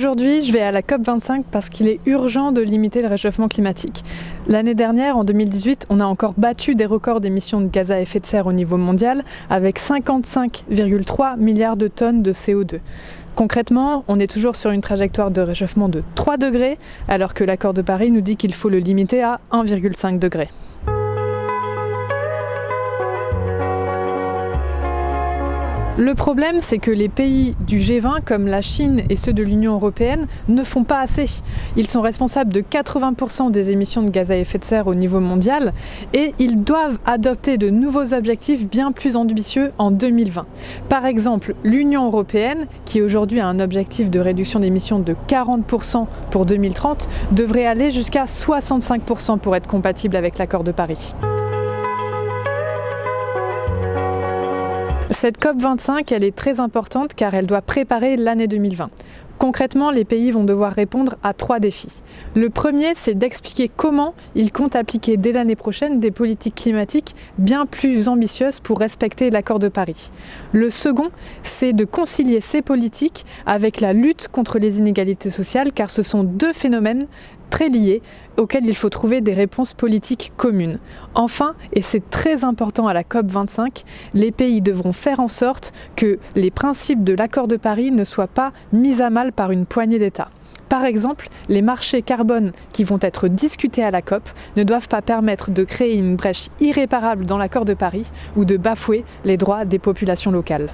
Aujourd'hui, je vais à la COP25 parce qu'il est urgent de limiter le réchauffement climatique. L'année dernière, en 2018, on a encore battu des records d'émissions de gaz à effet de serre au niveau mondial avec 55,3 milliards de tonnes de CO2. Concrètement, on est toujours sur une trajectoire de réchauffement de 3 degrés, alors que l'accord de Paris nous dit qu'il faut le limiter à 1,5 degré. Le problème, c'est que les pays du G20, comme la Chine et ceux de l'Union européenne, ne font pas assez. Ils sont responsables de 80% des émissions de gaz à effet de serre au niveau mondial et ils doivent adopter de nouveaux objectifs bien plus ambitieux en 2020. Par exemple, l'Union européenne, qui aujourd'hui a un objectif de réduction d'émissions de 40% pour 2030, devrait aller jusqu'à 65% pour être compatible avec l'accord de Paris. Cette COP25, elle est très importante car elle doit préparer l'année 2020. Concrètement, les pays vont devoir répondre à 3 défis. Le premier, c'est d'expliquer comment ils comptent appliquer dès l'année prochaine des politiques climatiques bien plus ambitieuses pour respecter l'accord de Paris. Le second, c'est de concilier ces politiques avec la lutte contre les inégalités sociales car ce sont 2 phénomènes très liés auxquels il faut trouver des réponses politiques communes. Enfin, et c'est très important à la COP25, les pays devront faire en sorte que les principes de l'accord de Paris ne soient pas mis à mal par une poignée d'États. Par exemple, les marchés carbone qui vont être discutés à la COP ne doivent pas permettre de créer une brèche irréparable dans l'accord de Paris ou de bafouer les droits des populations locales.